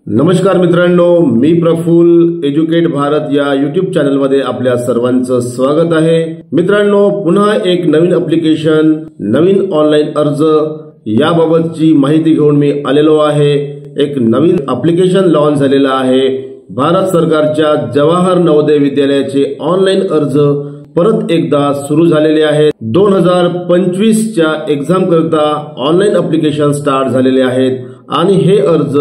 नमस्कार मित्रांनो, मी प्रफुल्ल एज्युकेट भारत या युट्यूब चॅनलमध्ये आपल्या सर्वांचं स्वागत आहे। मित्रांनो, पुन्हा एक नवीन ॲप्लिकेशन, नवीन ऑनलाईन अर्ज याबाबतची माहिती घेऊन मी आलेलो आहे। एक नवीन ॲप्लिकेशन लॉन्च झालेला आहे। भारत सरकारच्या जवाहर नवोदय विद्यालयाचे ऑनलाईन अर्ज परत एकदा सुरू झालेले आहेत। 2025 च्या एक्झाम करता ऑनलाईन ॲप्लिकेशन स्टार्ट झालेले आहेत आणि हे अर्ज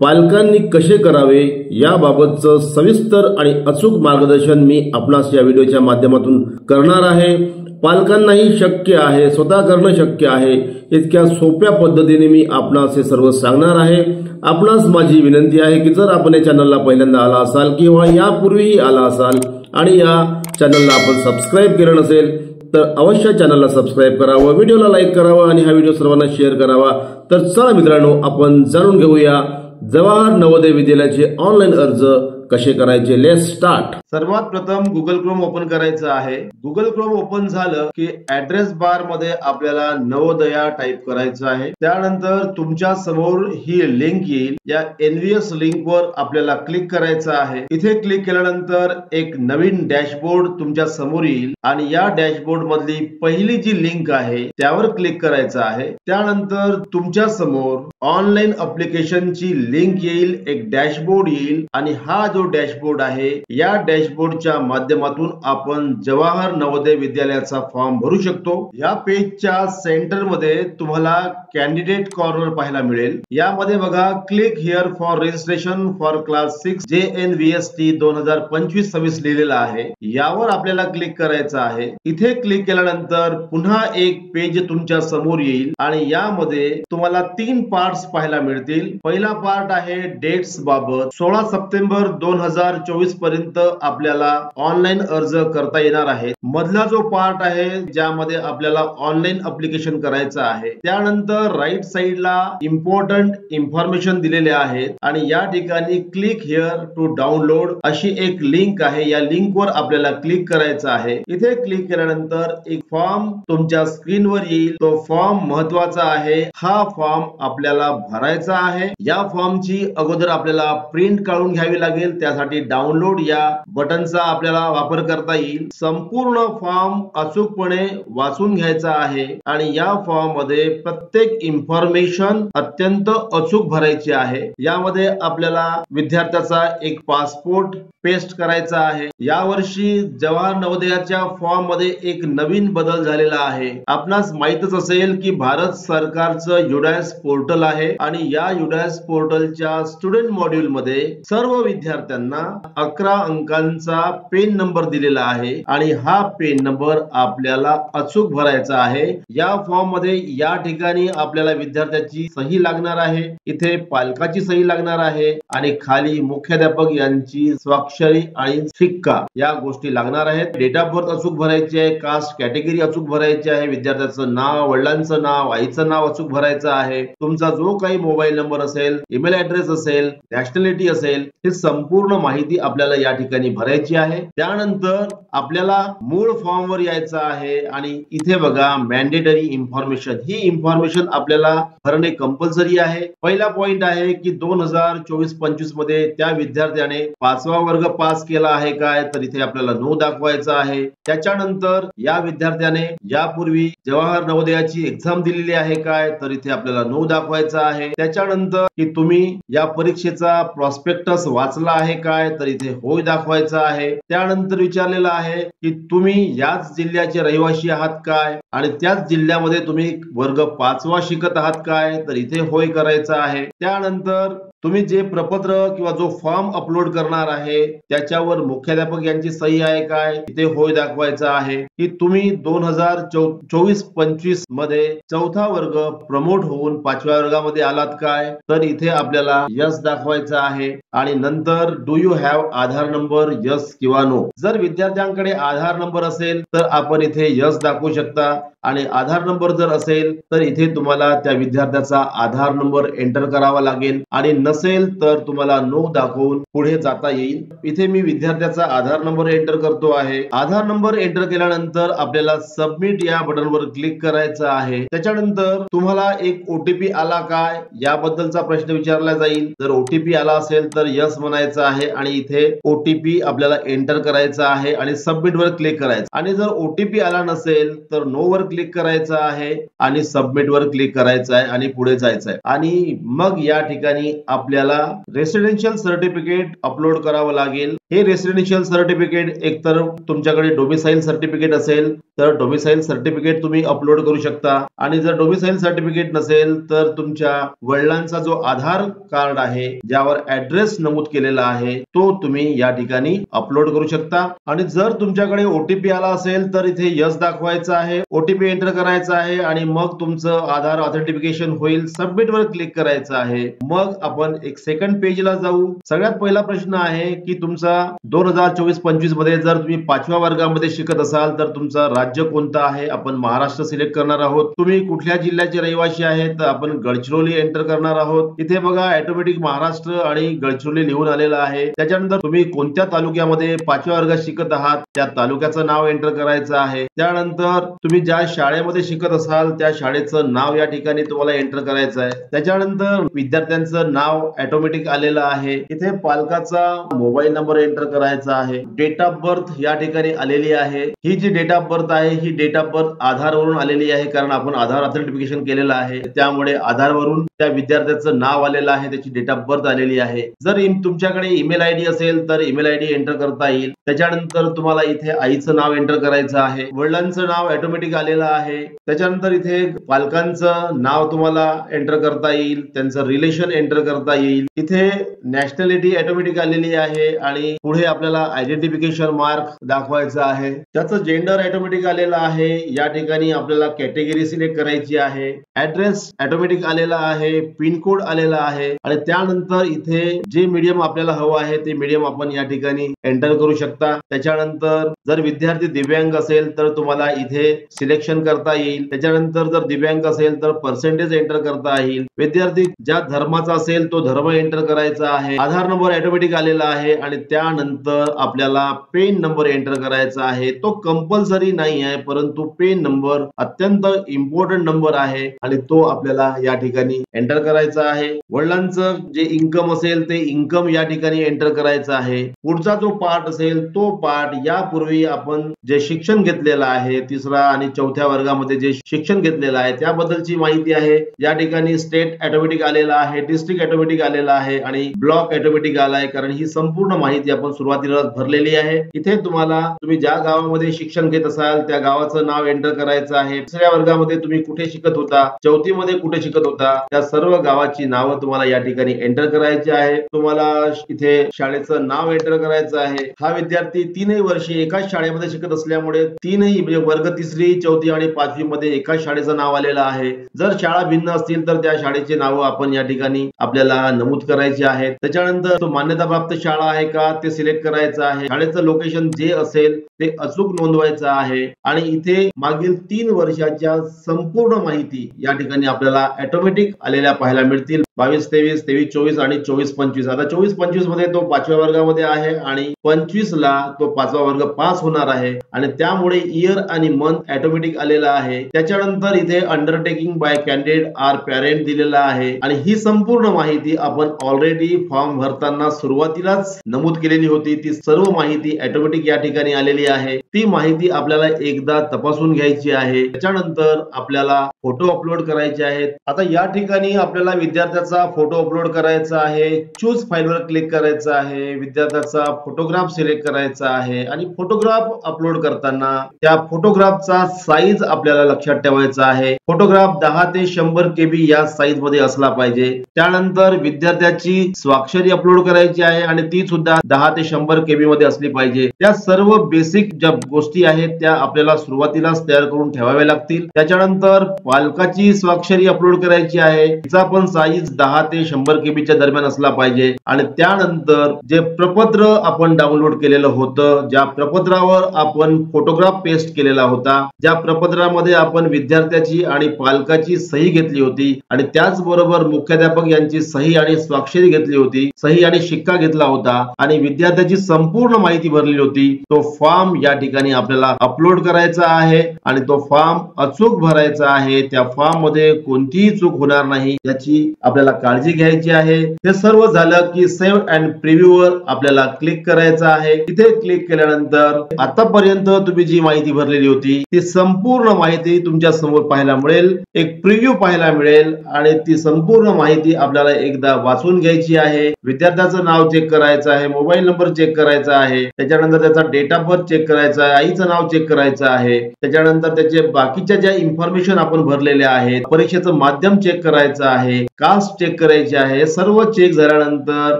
पालकांनी कसे करावे याबाबतचं सविस्तर आणि अचूक मार्गदर्शन मी आपणास या व्हिडिओच्या माध्यमातून करणार आहे। पालकांनाही शक्य आहे, स्वतः करणं शक्य आहे, इतक्या सोप्या पद्धतीने मी आपणास हे सर्व सांगणार आहे। आपणास माझी विनंती आहे की जर आपण या चॅनलला पहिल्यांदा आला असाल किंवा यापूर्वीही आला असाल आणि या चॅनलला आपण सबस्क्राइब केलं नसेल तर अवश्य चॅनलला सबस्क्राइब करावं, व्हिडिओला लाईक करावं आणि हा व्हिडिओ सर्वांना शेअर करावा। तर चला मित्रांनो, आपण जाणून घेऊया जवाहर नवोदय विद्यालयाचे ऑनलाईन अर्ज कसे करायचे। Let's start. सर्वात प्रथम गुगल क्रोम ओपन करायचं आहे। गुगल क्रोम ओपन झालं की ऍड्रेस बार मध्ये आपल्याला नवोदया टाइप करायचं आहे। त्यानंतर तुमच्या समोर ही लिंक येईल, या एनव्हीएस लिंक वर आपल्याला क्लिक करायचं आहे। इथे क्लिक केल्यानंतर एक नवीन डॅशबोर्ड तुमच्या समोर येईल आणि या डॅशबोर्ड मधली पहिली जी लिंक आहे त्यावर क्लिक करायचं आहे। त्यानंतर तुमच्या समोर ऑनलाईन ॲप्लिकेशनची लिंक येईल, एक डॅशबोर्ड येईल आणि हा जो डॅशबोर्ड आहे या डॅशबोर्डच्या माध्यमातून आपण जवाहर नवोदय विद्यालयाचा फॉर्म भरू शकतो। या पेजच्या सेंटर मध्ये तुम्हाला कॅन्डिडेट कॉर्नर पाहायला मिळेल। यामध्ये बघा, click here for registration for class 6 JNVST 2025-26 लिहिलेलं आहे। यावर आपल्याला क्लिक करायचं आहे। इथे क्लिक केल्यानंतर पुन्हा एक पेज तुमच्या समोर येईल आणि यामध्ये तुम्हाला 3 पार्ट्स पाहायला मिळतील। पहिला पार्ट आहे डेट्स बाबत। 16 सप्टेंबर 2024 पर्यंत आपल्याला ऑनलाईन अर्ज करता येणार आहे। मधला जो पार्ट आहे ज्यामध्ये आपल्याला ऑनलाईन ॲप्लिकेशन करायचं आहे, त्यानंतर राईट साइडला इम्पॉर्टंट इन्फॉर्मेशन दिलेले आहेत आणि या ठिकाणी क्लिक हिअर टू डाउनलोड अशी एक लिंक आहे। या लिंक वर आपल्याला क्लिक करायचं आहे। इथे क्लिक केल्यानंतर एक फॉर्म तुमच्या स्क्रीनवर येईल। तो फॉर्म महत्वाचा आहे। हा फॉर्म आपल्याला भरायचा आहे। या फॉर्मची अगोदर आपल्याला प्रिंट काढून घ्यावी लागेल। त्यासाठी डाउनलोड या बटनचा आपल्याला वापर करता येईल। संपूर्ण फॉर्म अचूकपणे वाचून घ्यायचा आहे आणि या फॉर्म मध्ये प्रत्येक इन्फॉर्मेशन अत्यंत अचूक भरायची आहे। यामध्ये आपल्याला विद्यार्थ्याचा एक पासपोर्ट पेस्ट करायचा आहे। यावर्षी जवाहर नवोदयाच्या फॉर्म मध्ये एक नवीन बदल झालेला आहे। आपणास माहितच असेल की भारत सरकारचं युडायस पोर्टल आहे आणि या युडायस पोर्टलच्या स्टुडंट मॉड्यूल मध्ये सर्व विद्यार्थ्यांना 11 अंकांचा पेन नंबर दिलेला आहे आणि हा पेन नंबर आपल्याला अचूक भरायचा आहे। या फॉर्म मध्ये या ठिकाणी आपल्याला विद्यार्थ्याची सही लागणार आहे, इथे पालकाची सही लागणार आहे आणि खाली मुख्याध्यापक यांची स्वाक्षरी आणि शिक्का या गोष्टी लागणार आहेत। डेट ऑफ बर्थ अचूक भरायची आहे, कास्ट कॅटेगरी अचूक भरायची आहे, विद्यार्थ्याचं नाव, वडिलांचं नाव, आईचं नाव अचूक भरायचं आहे, तुमचा जो काही मोबाईल नंबर असेल, ईमेल ऍड्रेस असेल, नॅशनॅलिटी असेल, ही संपूर्ण माहिती आपल्याला या ठिकाणी भरायची आहे। त्यानंतर आपल्याला मूळ फॉर्म वर यायचं आहे आणि इथे बघा मॅन्डेटरी इन्फॉर्मेशन, ही इन्फॉर्मेशन आपल्याला भरणे कंपल्सरी आहे। पहिला पॉइंट आहे की 2024-25 मध्ये त्या विद्यार्थ्याने 5वा वर्ग पास केला आहे काय, तर इथे आपल्याला नो दाखवायचं आहे। त्याच्यानंतर या विद्यार्थ्याने यापूर्वी जवाहर नवोदयाची एक्झाम दिलेली आहे काय, तर इथे आपल्याला नो दाखवायचं आहे। त्याच्यानंतर की तुम्ही या परीक्षेचा प्रॉस्पेक्टस वाचला आहे काय, तर इथे होय दाखवायचा आहे। त्यानंतर विचारलेलं आहे की तुम्ही याच जिल्ह्याचे रहिवासी आहात काय आणि त्याच जिल्ह्यामध्ये तुम्ही वर्ग 5वा शिकत आहात काय, तर इथे होय करायचा आहे। त्यानंतर तुम्ही जे प्रपत्र किंवा जो फॉर्म अपलोड करणार आहे त्याच्यावर मुख्याध्यापक यांची सही आहे काय, इथे होय दाखवायचा आहे। की तुम्ही 2024-25 मध्ये 4था वर्ग प्रमोट होऊन 5व्या वर्गामध्ये आलात काय, तर इथे आपल्याला यस दाखवायचं आहे। आणि नंतर do you have Aadhaar number, yes किंवा नो। जर विद्यार्थ्यांकडे आधार नंबर असेल तर आपण इथे यस दाखवू शकता आणि आधार नंबर जर असेल तर इथे तुम्हाला त्या विद्यार्थ्याचा आधार नंबर एंटर करावा लागेल आणि नसेल तर तुम्हाला नो दाखवून पुढे जाता येईल। इथे मी विद्यार्थ्याचा आधार नंबर एंटर करतो आहे। आधार नंबर एंटर केल्यानंतर आपल्याला सबमिट या बटनवर क्लिक करायचं आहे। त्याच्यानंतर तुम्हाला एक ओटीपी आला काय याबद्दलचा प्रश्न विचारला जाईल। जर ओटीपी आला असेल तर यस म्हणायचं आहे आणि इथे ओटीपी आपल्याला एंटर करायचा आहे आणि सबमिट वर क्लिक करायचं। आणि जर ओटीपी आला नसेल तर नो वर क्लिक करायचं आहे आणि सबमिट वर क्लिक करायचं आहे आणि पुढे जायचं आहे। आणि मग या ठिकाणी आपल्याला रेसिडेन्शियल सर्टिफिकेट अपलोड करावं लागेल। हे रेसिडेन्शियल सर्टिफिकेट एकतर तुमच्याकडे डोमिसाइल सर्टिफिकेट असेल तर डोमिसाइल सर्टिफिकेट तुम्ही अपलोड करू शकता आणि जर डोमिसाइल सर्टिफिकेट नसेल तर तुमच्या वडिलांचा जो आधार कार्ड आहे ज्यावर ऍड्रेस नमूद केलेला आहे तो तुम्ही या ठिकाणी अपलोड करू शकता। आणि जर तुमच्याकडे ओटीपी आला असेल तर इथे यस दाखवायचं आहे, ओटीपी एंटर करायचा आहे आणि मग तुमचं आधार ऑथेंटिफिकेशन होईल। सबमिट वर क्लिक करायचं आहे। मग आपण एक सेकंड पेजला जाऊ। सगळ्यात पहिला प्रश्न आहे की तुमचा 2024-25 मध्ये जर तुम्ही 5व्या वर्गामध्ये शिकत असाल तर तुमचं राज्य कोणतं आहे। आपण महाराष्ट्र सिलेक्ट करणार आहोत। तुम्ही कुठल्या जिल्ह्याचे रहिवासी आहेत तर आपण गडचिरोली एंटर करणार आहोत। इथे बघा ऑटोमॅटिक महाराष्ट्र आणि गडचिरोली लिहून आलेलं आहे। त्याच्यानंतर तुम्ही कोणत्या तालुक्यामध्ये 5व्या वर्गात शिकत आहात त्या तालुक्याचं नाव एंटर करायचं आहे। त्यानंतर तुम्ही ज्या शाळेमध्ये शिकत असाल त्या शाळेचं नाव या ठिकाणी तुम्हाला एंटर करायचं आहे। त्याच्यानंतर विद्यार्थ्यांचं नाव ऑटोमॅटिक आलेलं आहे। इथे पालकाचा मोबाईल नंबर एंटर करायचा आहे। डेट ऑफ बर्थ या ठिकाणी आलेली आहे। ही जी डेट ऑफ बर्थ आहे ही डेट ऑफ बर्थ आधार वरून आलेली आहे कारण आपण आधार ऑथेंटिफिकेशन केलेलं आहे। त्यामुळे आधार वरून त्या विद्यार्थ्याचं नाव आलेलं आहे, त्याची डेट ऑफ बर्थ आलेली आहे। जर तुमच्याकडे ईमेल आयडी असेल तर ईमेल आयडी एंटर करता येईल। त्याच्यानंतर तुम्हाला इथे आईचं नाव एंटर करायचं आहे। वडिलांचं नाव ऑटोमॅटिक आलेलं आहे। त्याच्यानंतर इथे पालकांचं नाव तुम्हाला एंटर करता येईल, त्यांचं रिलेशन एंटर करता येईल। इथे नॅशनॅलिटी ऑटोमॅटिक आलेली आहे आणि पुढे आपल्याला आयडेंटिफिकेशन मार्क दाखवायचा आहे। त्याचं जेंडर ऑटोमॅटिक आलेलं आहे। या ठिकाणी आपल्याला कॅटेगरी सिलेक्ट करायची आहे। ऍड्रेस ऑटोमॅटिक आलेला आहे, पिन कोड आलेला आहे आणि त्यानंतर इथे जे मीडियम आपल्याला हवं आहे ते मीडियम आपण या ठिकाणी एंटर करू शकता। त्याच्यानंतर जर विद्यार्थी दिव्यांग असेल तर तुम्हाला इथे सिलेक्शन करता येईल। त्याच्यानंतर जर दिव्यांग असेल तर पर्सेंटेज एंटर करता येईल। विद्यार्थी ज्या धर्माचा असेल तो धर्म एंटर करायचा आहे। आधार नंबर ऑटोमॅटिक आलेला आहे आणि त्यानंतर आपल्याला पेन नंबर एंटर करायचा आहे। तो कंपल्सरी नाही आहे परंतु पेन नंबर अत्यंत इम्पॉर्टंट नंबर आहे आणि तो आपल्याला या ठिकाणी एंटर करायचा आहे। वडिलांचं जे इन्कम असेल ते इन्कम या ठिकाणी एंटर करायचं आहे। पुढचा जो पार्ट असेल तो पार्ट यापूर्वी आपण जे शिक्षण घेतलेलं आहे 3ऱ्या आणि 4थ्या वर्गामध्ये जे शिक्षण घेतलेलं आहे त्याबद्दलची माहिती आहे। या ठिकाणी स्टेट ऑटोमॅटिक आलेला आहे, डिस्ट्रिक्ट ऑटोमॅटिक आलेला आहे आणि ब्लॉक ऑटोमॅटिक आला आहे कारण ही संपूर्ण माहिती आपण सुरुवातीला भरलेली आहे। इथे तुम्ही ज्या गावामध्ये शिक्षण घेत असाल त्या गावाचं नाव एंटर करायचं आहे। 3ऱ्या वर्गामध्ये तुम्ही कुठे शिकत होता, 4थी मध्ये कुठे शिकत होता त्या सर्व गावाची नावं तुम्हाला या ठिकाणी एंटर करायची आहे। तुम्हाला इथे शाळेचं नाव एंटर करायचं आहे। हा विद्यार्थी 3 वर्षे एकाच शाळेमध्ये शिकत असल्यामुळे 3 म्हणजे वर्ग 3री 4थी आणि 5वी मध्ये एकाच शाळेचं नाव आलेलं आहे। जर शाळा भिन्न असतील तर त्या शाळेचे नाव आपण या ठिकाणी आपल्याला नमूद करायचे आहेत। त्याच्यानंतर तो मान्यताप्राप्त शाळा आहे का ते सिलेक्ट करायचं आहे। शाळेचं लोकेशन जे असेल ते अचूक नोंदवायचं आहे आणि इथे मागील 3 वर्षाच्या संपूर्ण माहिती या ठिकाणी आपल्याला ऑटोमॅटिक आलेल्या पाहायला मिळतील। 22-23, 23-24 आणि 24-25। आता 24-25 मध्ये तो 5व्या वर्गामध्ये आहे आणि 25 ला तो 5वा वर्ग पास होणार आहे आणि त्यामुळे इयर आणि मंथ ऑटोमॅटिक आलेला आहे। त्याच्यानंतर इथे undertaking by candidate or parent दिलेला आहे आणि ही संपूर्ण माहिती आपण ऑलरेडी फॉर्म भरताना सुरुवातीलाच नमूद केलेली होती। ती सर्व माहिती ऑटोमॅटिक या ठिकाणी आलेली आहे। ती माहिती आपल्याला एकदा तपासून घ्यायची आहे। त्याच्यानंतर आपल्याला फोटो अपलोड करायचे आहेत। आता या ठिकाणी आपल्याला विद्यार्थ्याचा फोटो अपलोड करायचा आहे। चूज फाईल वर क्लिक करायचं आहे। विद्यार्थ्याचा फोटोग्राफ सिलेक्ट करायचा आहे आणि फोटोग्राफ अपलोड करताना त्या फोटोग्राफचा साईज आपल्याला लक्षात ठेवायचा आहे। फोटोग्राफ 10 ते 100 KB या साईज मध्ये असला पाहिजे। त्यानंतर विद्यार्थ्याची स्वाक्षरी अपलोड करायची आहे आणि ती सुद्धा 10 ते 100 KB मध्ये असली पाहिजे। त्या सर्व बेसिक ज्या गोष्टी आहेत त्या आपल्याला सुरुवातीलाच तयार करून ठेवाव्या लागतील। त्याच्यानंतर पालकाची स्वाक्षरी अपलोड करायची आहे। तिचा पण साईज 10 ते 100 केबीच्या दरम्यान असला पाहिजे आणि त्यानंतर जे प्रपत्र आपण डाउनलोड केलेलं होतं, ज्या प्रपत्रावर आपण फोटोग्राफ पेस्ट केलेला होता, ज्या प्रपत्रामध्ये आपण विद्यार्थ्याची आणि पालकाची सही घेतली होती आणि त्याचबरोबर मुख्याध्यापक यांची सही आणि स्वाक्षरी घेतली होती, सही आणि शिक्का घेतला होता आणि विद्यार्थ्याची संपूर्ण माहिती भरलेली होती, तो फॉर्म या ठिकाणी आपल्याला अपलोड करायचा आहे आणि तो फॉर्म अचूक भरायचा आहे. त्या फॉर्म मध्ये कोणतीही चूक होणार नाही याची आपल्याला काळजी घ्यायची आहे. हे सर्व झालं की सेव्ह अँड प्रिव्ह्यू वर आपल्याला क्लिक करायचं आहे. तिथे क्लिक केल्यानंतर आतापर्यंत तुम्ही जी माहिती भरलेली होती ती संपूर्ण माहिती तुमच्या समोर पाहायला मिळेल, एक प्रिव्ह्यू पाहायला मिळेल आणि ती संपूर्ण माहिती आपल्याला एकदा वाचून घ्यायची आहे. विद्यार्थ्याचं नाव चेक करायचं आहे, मोबाईल नंबर चेक करायचा आहे, त्याच्यानंतर त्याचा डेट ऑफ बर्थ चेक करायचा आहे, आईचं नाव चेक करायचं आहे, त्याच्यानंतर त्याचे बाकीच्या ज्या इन्फॉर्मेशन आपण भरलेल्या आहेत, परीक्षेचं माध्यम चेक करायचं आहे, कास्ट चेक करायची आहे. सर्व चेक झाल्यानंतर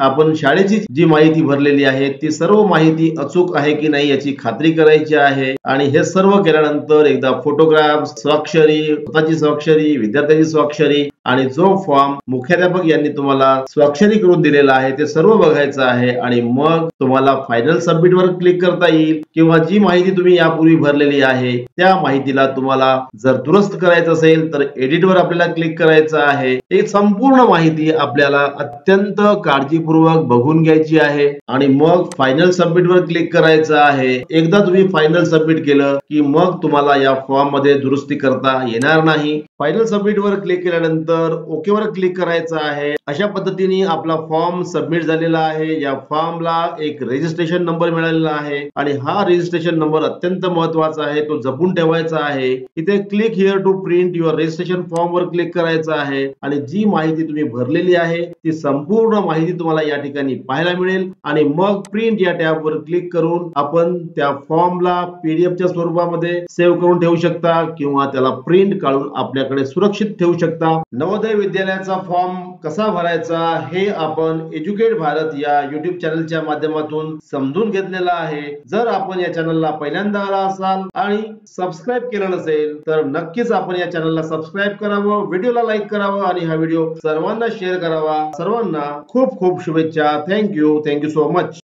आपण शाळेची जी माहिती भरलेली आहे ती सर्व माहिती अचूक आहे की नाही याची खात्री करायची आहे आणि हे सर्व केल्यानंतर एकदा फोटोग्राफ, स्वाक्षरी, स्वतःची स्वाक्षरी, विद्यार्थ्याची स्वाक्षरी आणि जो फॉर्म मुख्याध्यापक यांनी तुम्हाला स्वाक्षरी करून दिलेला आहे ते सर्व बघायचं आहे आणि मग तुम्हाला फायनल सबमिट वर क्लिक करता येईल किंवा जी माहिती तुम्ही यापूर्वी भरलेली आहे त्या माहितीला तुम्हाला जर दुरुस्त करायचं असेल तर एडिट वर आपल्याला क्लिक करायचं आहे. एक संपूर्ण माहिती आपल्याला अत्यंत काळजीपूर्वक बघून घ्यायची आहे आणि मग फायनल सबमिट वर क्लिक करायचं आहे. एकदा तुम्ही फायनल सबमिट केलं की मग तुम्हाला या फॉर्म मध्ये दुरुस्ती करता येणार नाही. फायनल सबमिट वर क्लिक केल्यानंतर ओके वर क्लिक करायचं आहे. अशा पद्धतीने आपला फॉर्म सबमिट झालेला आहे. या फॉर्मला एक रजिस्ट्रेशन नंबर मिळालेला आहे आणि हा रजिस्ट्रेशन नंबर अत्यंत महत्वाचा आहे, तो जपून ठेवायचा आहे. इथे click here to print your registration form वर क्लिक करायचं आहे आणि जी माहिती तुम्ही भरलेली आहे ती संपूर्ण माहिती तुम्हाला या ठिकाणी पाहायला मिळेल आणि मग प्रिंट या टॅब वर क्लिक करून आपण त्या फॉर्मला पीडीएफच्या स्वरूपामध्ये सेव्ह करून ठेवू शकता किंवा त्याला प्रिंट काढून आपल्याकडे सुरक्षित ठेवू शकता. नवोदय विद्यालयाचा फॉर्म कसा भरायचा हे आपण एज्युकेट भारत या युट्यूब चॅनलच्या माध्यमातून समजून घेतलेला आहे. जर आपण या चॅनलला पहिल्यांदा आला असाल आणि सबस्क्राईब केलं नसेल तर नक्कीच आपण या चॅनलला सबस्क्राईब करावं, व्हिडिओला लाईक करावं आणि हा व्हिडिओ सर्वांना शेअर करावा. सर्वांना खूप खूप शुभेच्छा. Thank you so much.